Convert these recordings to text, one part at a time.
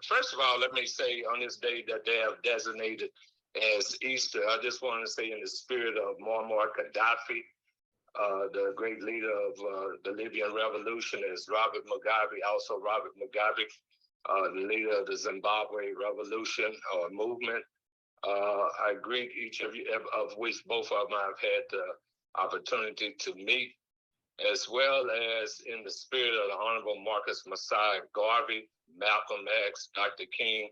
First of all, let me say on this day that they have designated as Easter, I just want to say in the spirit of Muammar Gaddafi, the great leader of the Libyan revolution is Robert Mugabe, also Robert Mugabe, the leader of the Zimbabwe revolution or movement. I greet each of you, of which both of them I've had the opportunity to meet, as well as in the spirit of the Honorable Marcus Messiah Garvey, Malcolm X, Dr. King,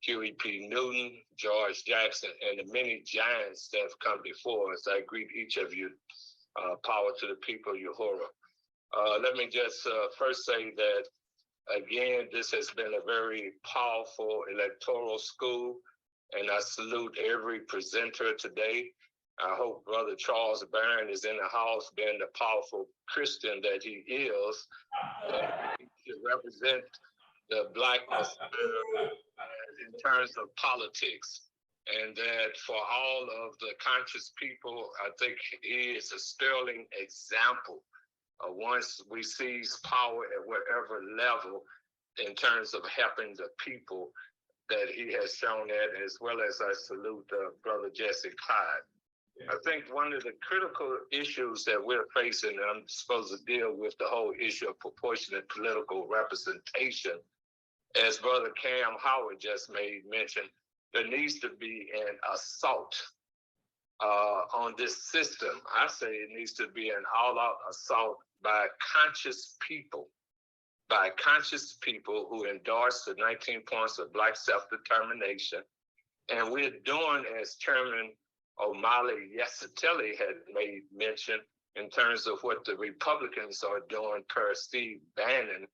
Huey P. Newton, George Jackson, and the many giants that have come before us. I greet each of you. Power to the people, Uhura. Let me just first say that, again, this has been a very powerful electoral school, and I salute every presenter today. I hope Brother Charles Barron is in the house, being the powerful Christian that he is, that he should represent the blackness in terms of politics. And that for all of the conscious people, I think he is a sterling example of once we seize power at whatever level in terms of helping the people that he has shown that, as well as I salute Brother Jesse Clyde. I think one of the critical issues that we're facing, and I'm supposed to deal with the whole issue of proportionate political representation, as Brother Cam Howard just made mention, there needs to be an assault on this system. I say it needs to be an all-out assault by conscious people who endorse the 19 points of Black self-determination. And we're doing, as Chairman O'Malley Yesatelli had made mention, in terms of what the Republicans are doing per Steve Bannon.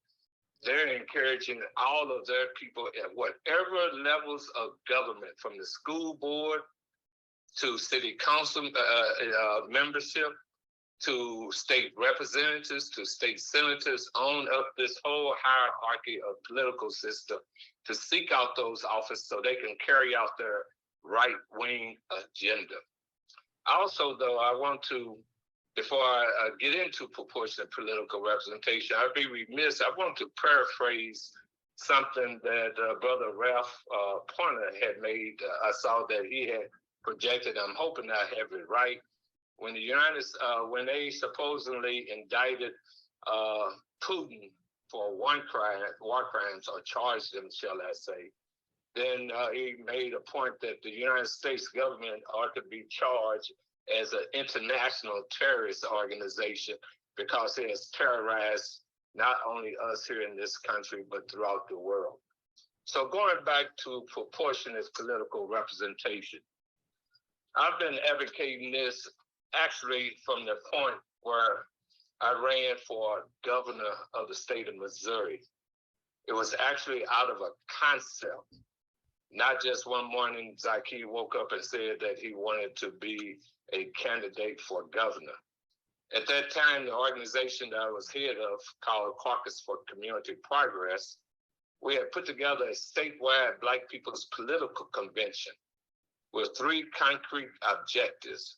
They're encouraging all of their people at whatever levels of government, from the school board to city council membership, to state representatives, to state senators, on up this whole hierarchy of political system, to seek out those offices so they can carry out their right-wing agenda. Also, though, I want to, before I get into proportionate political representation, I'd be remiss. I want to paraphrase something that Brother Ralph Pointer had made. I saw that he had projected. I'm hoping I have it right. When when they supposedly indicted Putin for war crimes, or charged him, shall I say, then he made a point that the United States government ought to be charged as an international terrorist organization because it has terrorized not only us here in this country, but throughout the world. So going back to proportionate political representation, I've been advocating this actually from the point where I ran for governor of the state of Missouri. It was actually out of a concept. Not just one morning, Zaki woke up and said that he wanted to be a candidate for governor. At that time, the organization that I was head of, called Caucus for Community Progress, we had put together a statewide Black People's Political Convention with 3 concrete objectives.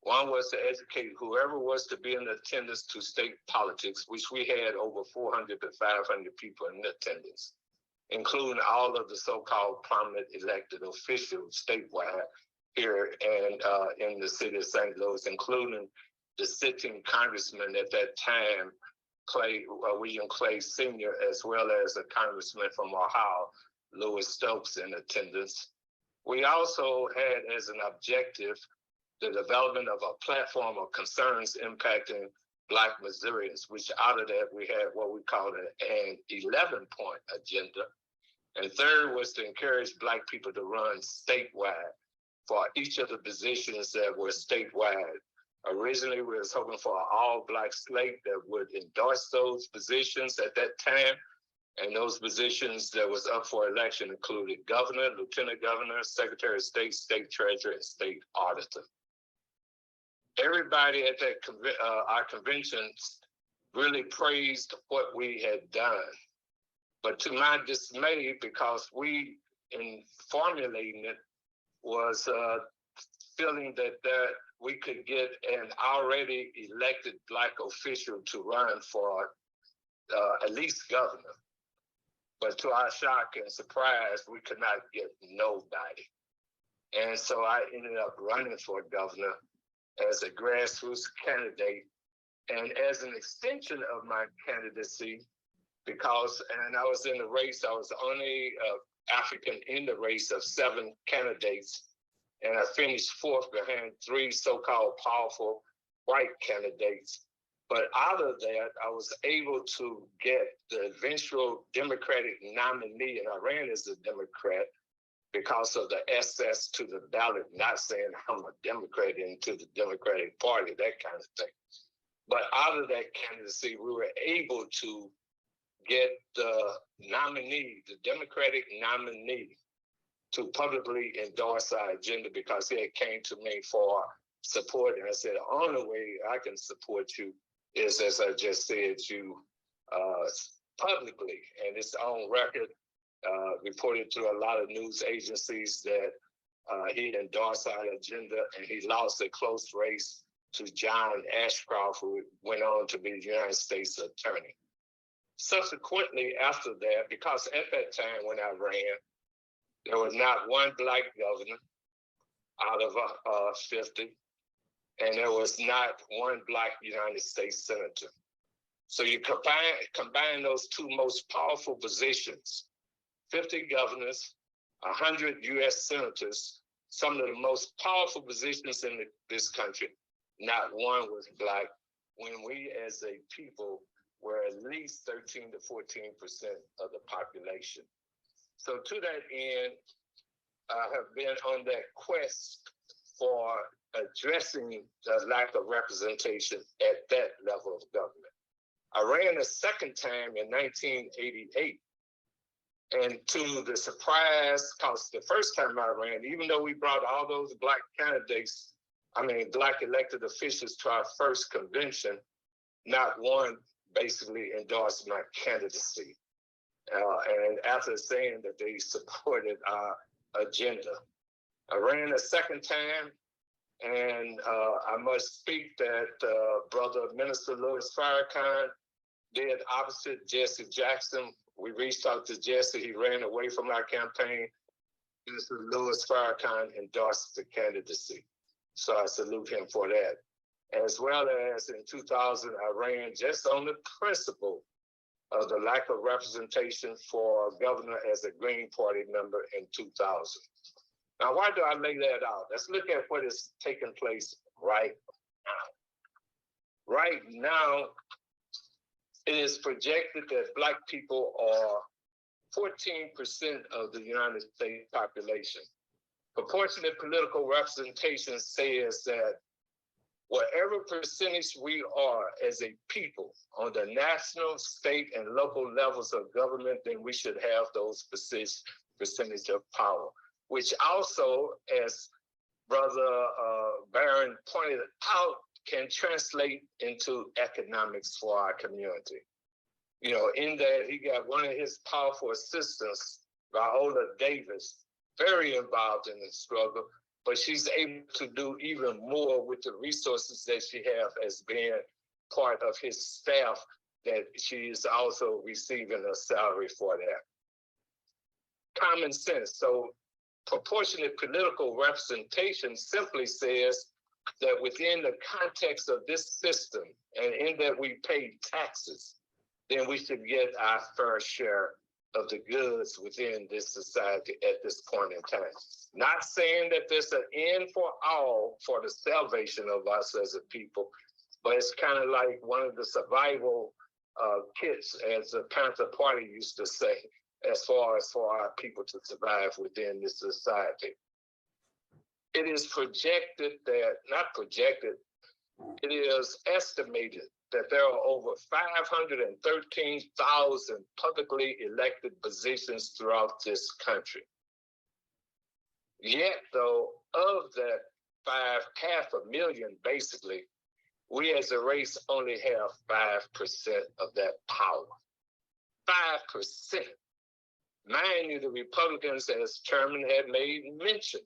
One was to educate whoever was to be in attendance to state politics, which we had over 400 to 500 people in attendance, including all of the so-called prominent elected officials statewide here and in the city of St. Louis, including the sitting congressman at that time, William Clay Sr., as well as a congressman from Ohio, Louis Stokes, in attendance. We also had as an objective the development of a platform of concerns impacting Black Missourians, which out of that we had what we called an 11-point agenda. And third was to encourage Black people to run statewide for each of the positions that were statewide. Originally, we was hoping for an all-Black slate that would endorse those positions at that time. And those positions that was up for election included governor, lieutenant governor, secretary of state, state treasurer, and state auditor. Everybody at that our conventions really praised what we had done. But to my dismay, because we, in formulating it, was feeling that we could get an already elected Black official to run for at least governor. But to our shock and surprise, we could not get nobody. And so I ended up running for governor as a grassroots candidate. And as an extension of my candidacy, and I was in the race, I was the only African in the race of 7 candidates. And I finished 4th behind 3 so-called powerful white candidates. But out of that, I was able to get the eventual Democratic nominee, and I ran as a Democrat because of the access to the ballot, not saying I'm a Democrat into the Democratic Party, that kind of thing. But out of that candidacy, we were able to get the nominee, the Democratic nominee, to publicly endorse our agenda because he had came to me for support. And I said, the only way I can support you is, as I just said, you publicly, and it's on record, reported to a lot of news agencies that he endorsed our agenda, and he lost a close race to John Ashcroft, who went on to be the United States Attorney. Subsequently, after that, because at that time when I ran, there was not one Black governor out of 50, and there was not one Black United States Senator. So you combine those 2 most powerful positions, 50 governors, 100 U.S. senators, some of the most powerful positions in this country, not one was Black, when we as a people were at least 13 to 14% of the population. So to that end, I have been on that quest for addressing the lack of representation at that level of government. I ran a second time in 1988. And to the surprise, because the first time I ran, even though we brought all those Black candidates, Black elected officials to our first convention, not one basically endorsed my candidacy. And after saying that they supported our agenda. I ran a second time, and I must speak that Brother Minister Louis Farrakhan did opposite Jesse Jackson. We reached out to Jesse, he ran away from our campaign. Minister Louis Farrakhan endorsed the candidacy. So I salute him for that. As well as in 2000, I ran just on the principle of the lack of representation for governor as a Green Party member in 2000. Now, why do I lay that out? Let's look at what is taking place right now. Right now, it is projected that Black people are 14% of the United States population. Proportionate political representation says that whatever percentage we are as a people on the national, state, and local levels of government, then we should have those percentage of power, which also, as Brother Barron pointed out, can translate into economics for our community. You know, in that he got one of his powerful assistants, Viola Davis, very involved in the struggle, but she's able to do even more with the resources that she has as being part of his staff, that she is also receiving a salary for that. Common sense. So proportionate political representation simply says that within the context of this system, and in that we pay taxes, then we should get our fair share of the goods within this society at this point in time. Not saying that there's an end for all for the salvation of us as a people, but it's kind of like one of the survival kits, as the Panther Party used to say, as far as for our people to survive within this society. It is projected that, not projected, it is estimated that there are over 513,000 publicly elected positions throughout this country. Yet, though, of that 500,000 basically, we as a race only have 5% of that power. 5%. Mind you, the Republicans, as Chairman had made mention,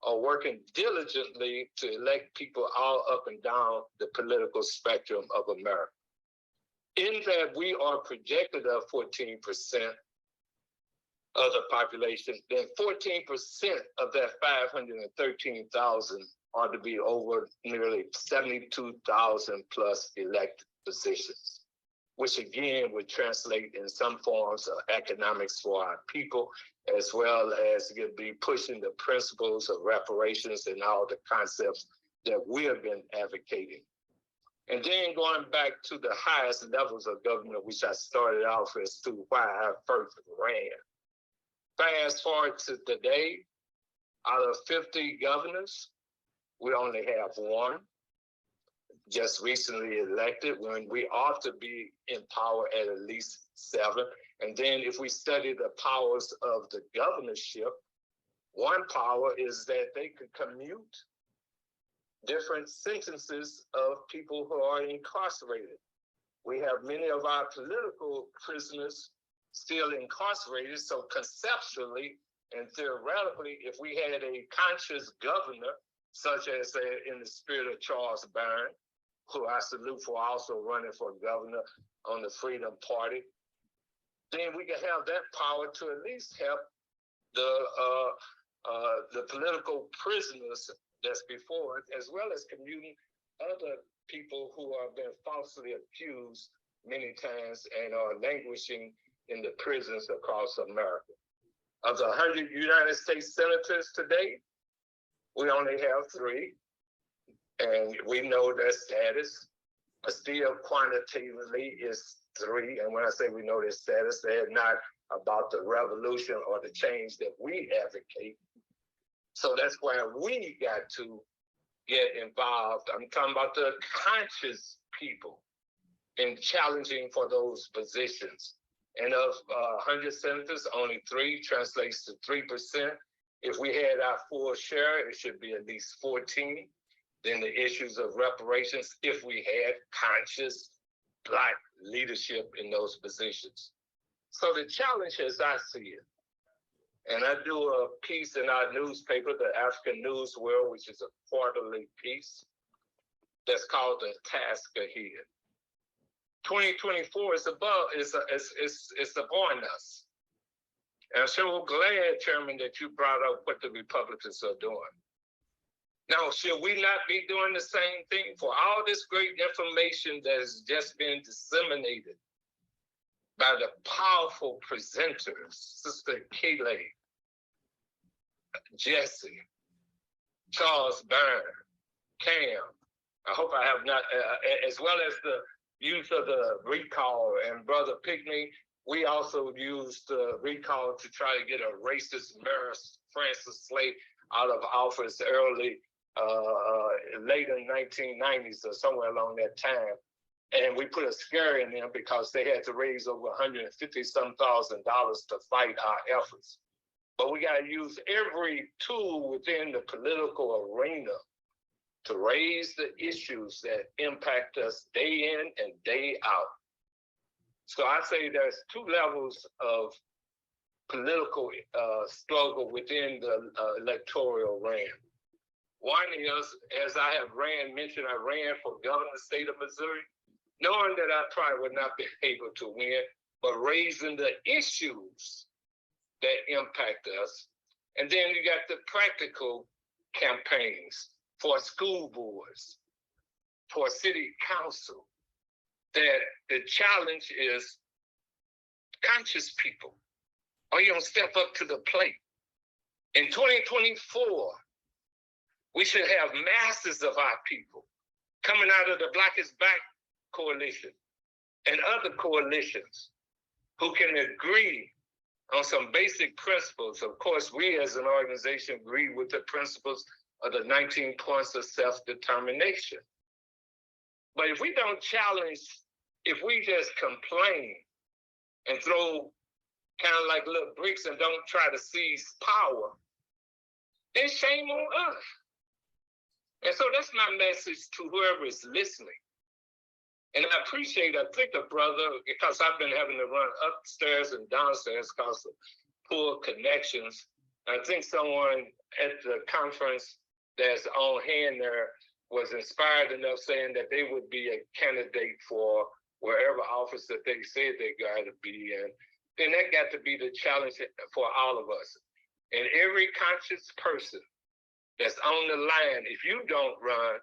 are working diligently to elect people all up and down the political spectrum of America. In that we are projected at 14%, of the population, then 14% of that 513,000 ought to be over nearly 72,000 plus elected positions, which again would translate in some forms of economics for our people, as well as it could be pushing the principles of reparations and all the concepts that we have been advocating. And then going back to the highest levels of government, which I started off as to why I first ran. Fast forward to today, out of 50 governors, we only have one, just recently elected, when we ought to be in power at least 7. And then if we study the powers of the governorship, one power is that they could commute different sentences of people who are incarcerated. We have many of our political prisoners still incarcerated, so conceptually and theoretically, if we had a conscious governor, such as in the spirit of Charles Barron, who I salute for also running for governor on the Freedom Party, then we could have that power to at least help the political prisoners that's before it, as well as commuting other people who have been falsely accused many times and are languishing in the prisons across America. Of the 100 United States senators today, we only have 3, and we know their status, but still quantitatively is 3. And when I say we know their status, they're not about the revolution or the change that we advocate. So that's why we got to get involved. I'm talking about the conscious people in challenging for those positions. And of 100 senators, only 3 translates to 3%. If we had our full share, it should be at least 14. Then the issues of reparations, if we had conscious Black leadership in those positions. So the challenge as I see it, and I do a piece in our newspaper, the African News World, which is a quarterly piece, that's called The Task Ahead. 2024 is upon us. And I'm so glad, Chairman, that you brought up what the Republicans are doing. Now, should we not be doing the same thing for all this great information that has just been disseminated by the powerful presenters, Sister Keeley, Jesse, Charles Byrne, Cam, I hope I have not, as well as the use of the recall, and Brother Pickney, we also used the recall to try to get a racist Mayor Francis Slate out of office early, late in the 1990s or somewhere along that time. And we put a scare in them because they had to raise over $150,000 to fight our efforts. But we got to use every tool within the political arena to raise the issues that impact us day in and day out. So I say there's 2 levels of political struggle within the electoral realm. One is, as I have mentioned, I ran for governor of the state of Missouri, knowing that I probably would not be able to win, but raising the issues that impact us. And then you got the practical campaigns for school boards, for city council, that the challenge is conscious people. Are you gonna step up to the plate? In 2024, we should have masses of our people coming out of the Black is Back coalition and other coalitions who can agree on some basic principles. Of course, we as an organization agree with the principles of the 19 points of self-determination. But if we don't challenge, if we just complain and throw kind of like little bricks and don't try to seize power, then shame on us. And so that's my message to whoever is listening. And I appreciate, I think the brother, because I've been having to run upstairs and downstairs because of poor connections. I think someone at the conference that's on hand there was inspired enough saying that they would be a candidate for wherever office that they said they got to be in. then that got to be the challenge for all of us. And every conscious person that's on the line, if you don't run,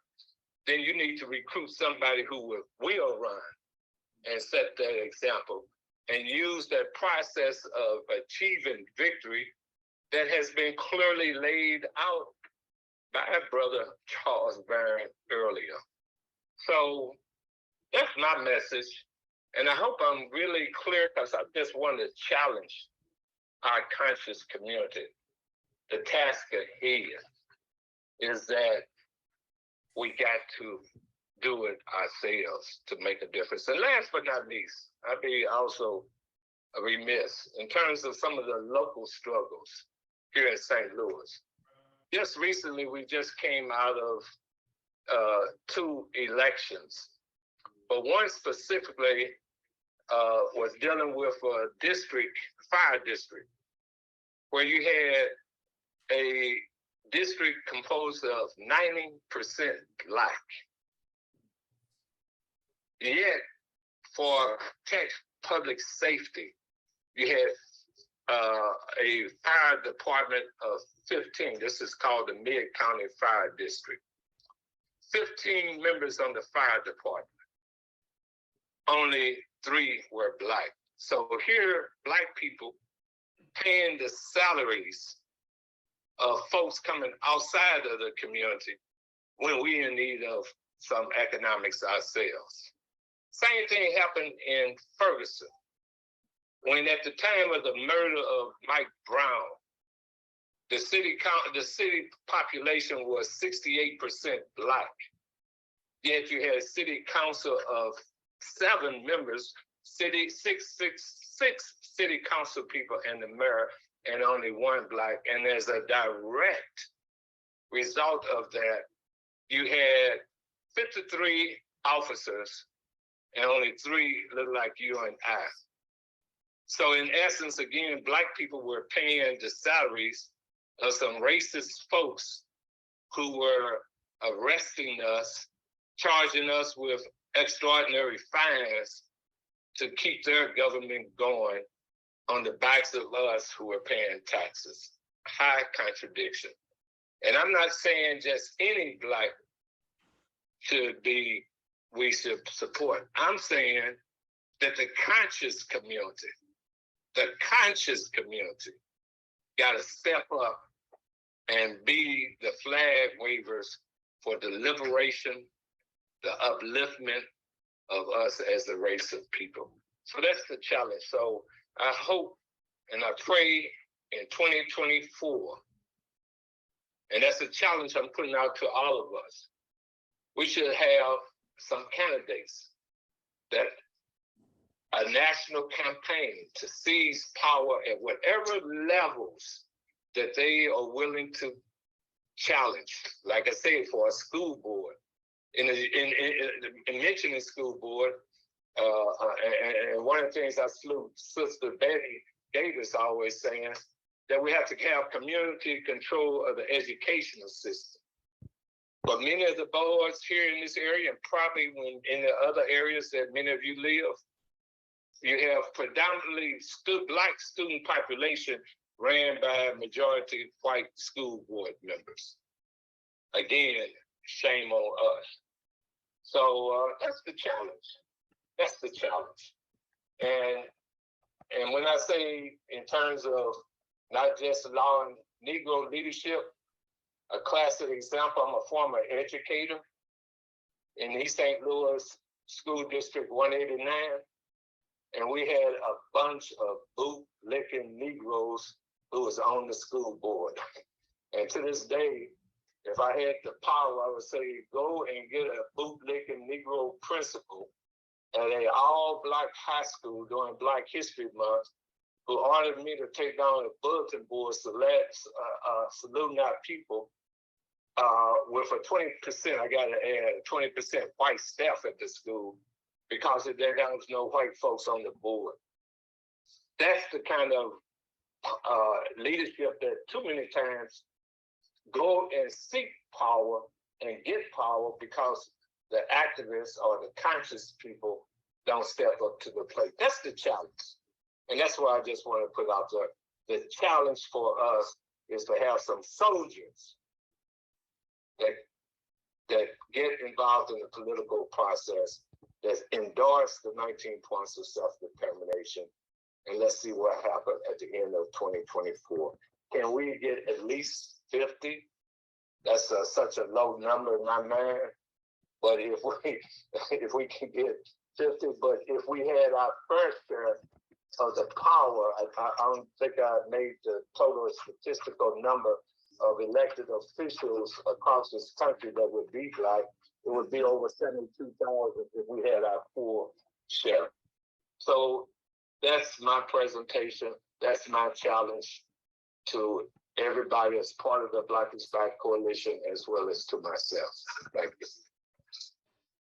then you need to recruit somebody who will run and set that example and use that process of achieving victory that has been clearly laid out by Brother Charles Barron earlier. So that's my message. And I hope I'm really clear, because I just want to challenge our conscious community. The task ahead is that we got to do it ourselves to make a difference. And last but not least, I'd be also remiss in terms of some of the local struggles here in St. Louis. Just recently, we just came out of 2 elections, but one specifically was dealing with a fire district, where you had a district composed of 90% Black. Yet, for public safety, you had a fire department of 15. This is called the Mid-County Fire District. 15 members on the fire department. Only 3 were Black. So here, Black people paying the salaries of folks coming outside of the community when we in need of some economics ourselves. Same thing happened in Ferguson, when at the time of the murder of Mike Brown, the city population was 68% Black. Yet you had a city council of 7 members, six city council people and the mayor, and only 1 Black. And as a direct result of that, you had 53 officers and only 3 look like you and I. So in essence, again, Black people were paying the salaries of some racist folks who were arresting us, charging us with extraordinary fines to keep their government going on the backs of us who are paying taxes. High contradiction. And I'm not saying just any Black we should support. I'm saying that the conscious community got to step up and be the flag wavers for the liberation, the upliftment of us as a race of people. So that's the challenge. So I hope and I pray in 2024, and that's a challenge I'm putting out to all of us, we should have some candidates that a national campaign to seize power at whatever levels that they are willing to challenge. Like I said, for a school board, in mentioning school board, and one of the things I salute Sister Betty Davis always saying, that we have to have community control of the educational system. But many of the boards here in this area, and probably in the other areas that many of you live, you have predominantly Black student population ran by majority white school board members. Again, shame on us. So that's the challenge. That's the challenge. And when I say in terms of not just allowing Negro leadership, a classic example, I'm a former educator in East St. Louis School District 189, and we had a bunch of boot-licking Negroes who was on the school board. And to this day, if I had the power, I would say, go and get a boot-licking Negro principal at an all-Black high school during Black History Month, who ordered me to take down a bulletin board saluting our people with a 20%, I got to add, 20% white staff at the school, because there was no white folks on the board. That's the kind of leadership that too many times go and seek power and get power because the activists or the conscious people don't step up to the plate. That's the challenge. And that's why I just want to put out there. The challenge for us is to have some soldiers that get involved in the political process, that endorse the 19 points of self-determination, and let's see what happens at the end of 2024. Can we get at least 50? That's such a low number in my mind. But if we can get 50, but if we had our first share of the power, I don't think I made the total statistical number of elected officials across this country that would be Black, it would be over 72,000 if we had our full share. So that's my presentation. That's my challenge to everybody as part of the Black is Back Coalition, as well as to myself. Thank you.